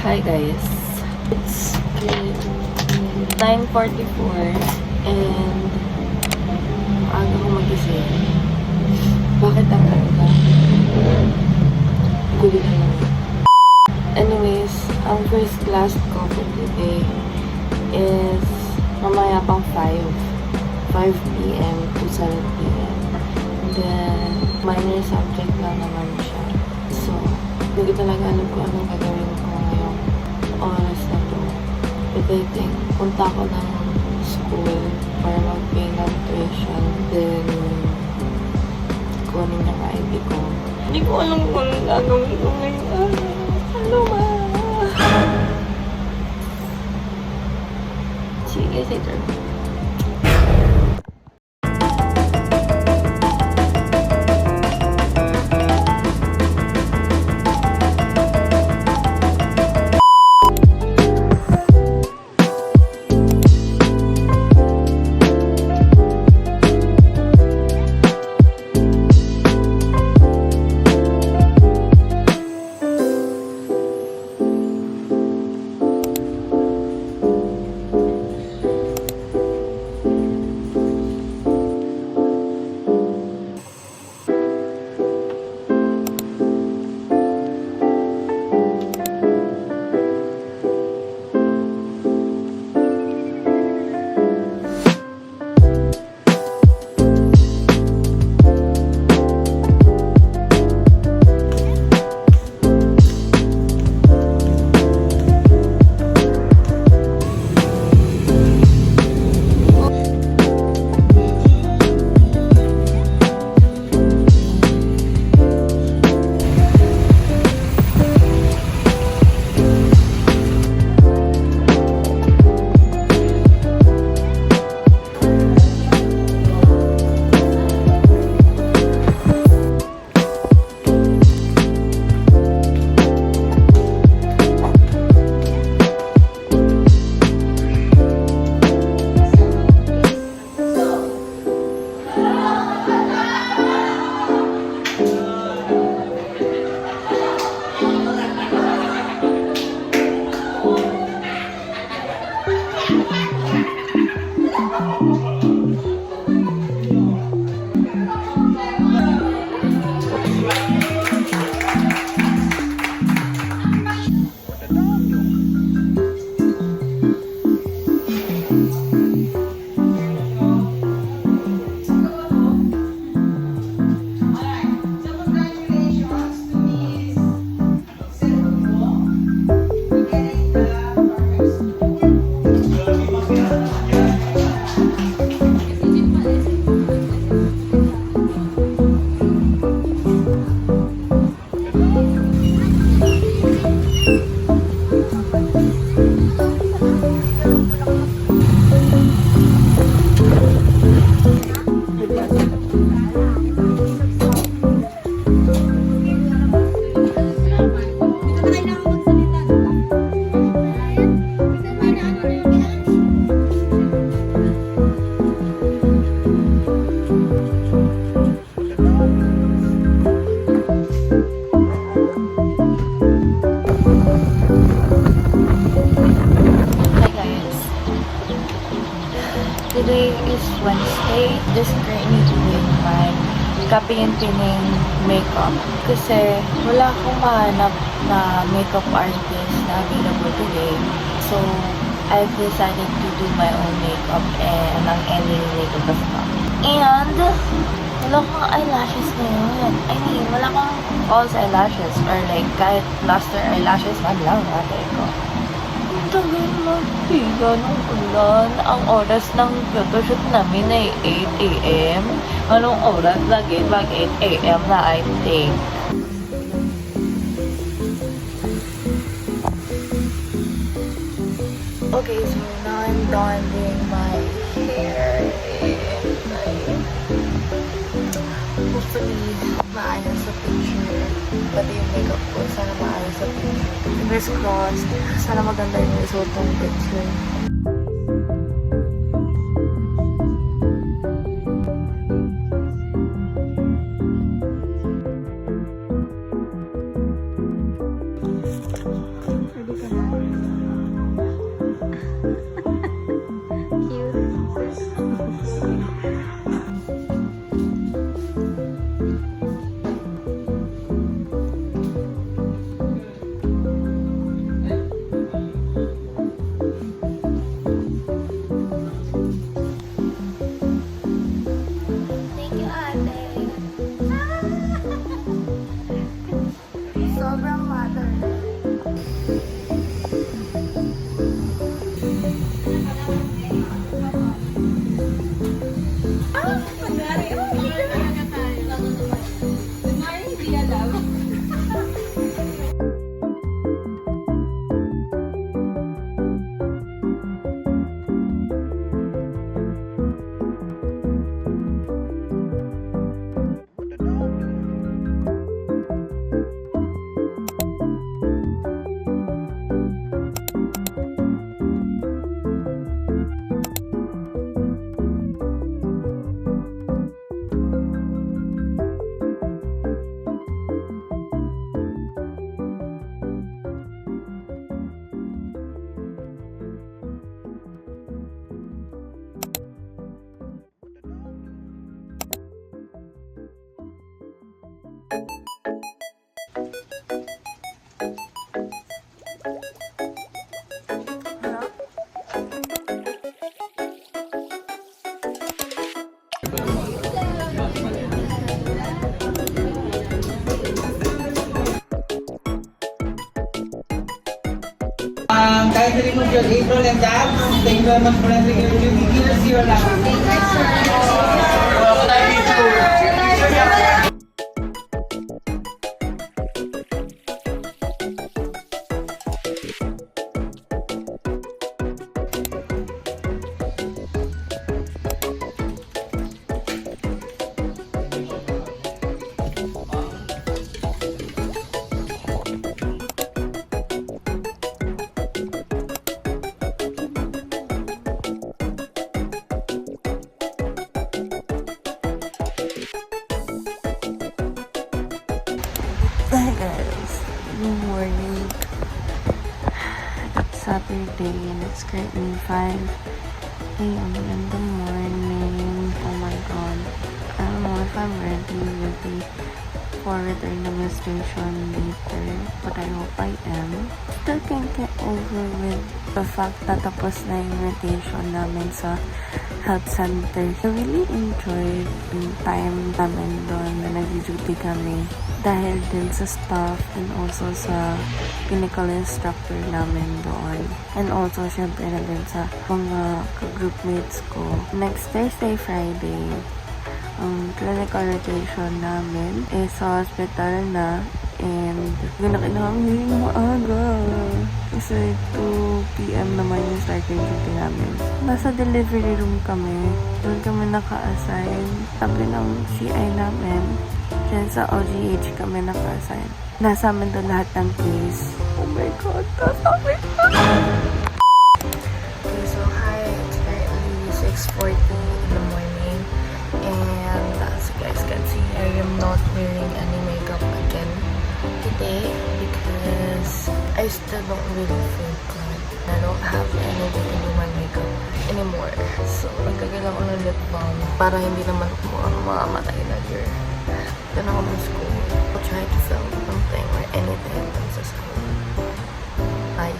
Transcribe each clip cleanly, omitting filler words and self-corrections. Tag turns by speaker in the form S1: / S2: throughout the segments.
S1: Hi guys. It's 9:44 and aga ko magising. Bakit ang aga? Gulo na lang. Anyways, ang first class ko for today is mamaya pang 5 p.m. to 7 p.m. And then, minor subject lang naman siya. So, hindi ko talaga alam kung anong gagawin ko ngayong oras na to. But I think, punta ko ng school para mag-pay ng tuition. Then, kunin yung ID ko. Hindi ko alam kung anong gagawin ko ngayon. Ano ba? See you guys later.
S2: Today is Wednesday. Just currently doing my copy and pinning makeup. Kasi wala akong mahanap na makeup artist na available today. So, I've decided to do my own makeup and ng any makeup basta. And, wala akong eyelashes ngayon. I mean, wala akong false eyelashes or like kahit plaster eyelashes man lang natin ko. Tagal magpiga ng ulan. Ang oras ng photoshoot namin ay 8 a.m. Anong oras lagi? Mag 8 a.m. na I think. Okay, so now I'm done doing my hair and hopefully maayos sa picture. Pati yung makeup ko, sana maayos sa picture. Fingers crossed. Sana maganda yung result ng picture. Ready ka na?
S3: Guys, remove your apron and tabs. Thank you very much for entering your duty. Here's your
S1: Hi guys, good morning. It's Saturday and it's currently 5 a.m. in the morning. Oh my god. I don't know if I'm ready for return demonstration later, but I hope I am. Still can't get over with the fact na tapos na yung rotation namin sa health center. I really enjoyed yung time namin doon na nag-duty kami dahil din sa staff and also sa clinical instructor namin doon. And also, syempre na din sa mga groupmates ko. Next Thursday, Friday, ang clinical rotation namin is sa hospital na and hindi na kailangan huling maaga kasi 2 p.m. naman yung starting duty namin. Nasa delivery room kami. Doon kami naka-assign. Sabi ng CI namin, dyan sa OGH kami naka-assign. Nasa amin doon lahat ng case. Oh my god, sabi ka! Okay, so hi, it's currently 6:40 in the morning. And as you guys can see, I am not wearing any makeup again today because I still don't really feel good. I don't have energy to do my makeup anymore. So, nagkagalang ko ng lip balm para hindi naman ako mamamatay na year. Then ako ng school. I'll try to film something or anything sa school. Bye.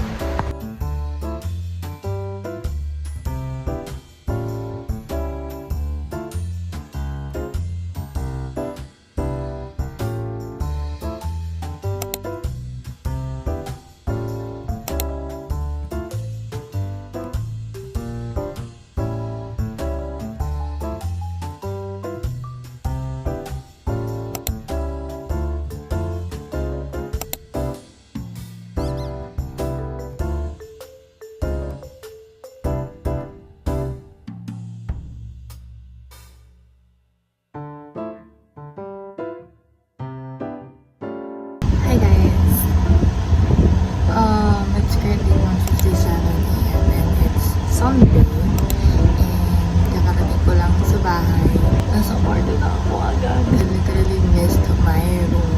S1: Hi guys. It's currently 1:57 a.m. and it's Sunday. And kakarating ko lang sa bahay. Nasa kwarto na ako agad. I literally missed my room.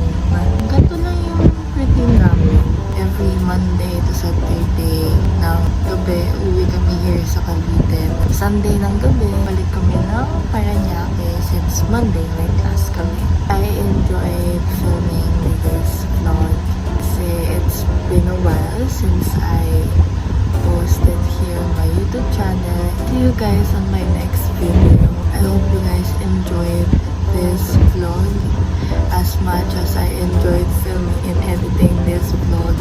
S1: Ganito lang yung routine namin. Every Monday to Saturday ng gabi, uwi kami here sa Cavite. Sunday ng gabi, balik kami ng Parañaque since Monday may class kami. I enjoyed filming this vlog kasi it's been a while since I posted here on my YouTube channel. See you guys on my next video. I hope you guys enjoyed this vlog as much as I enjoyed filming and editing this vlog.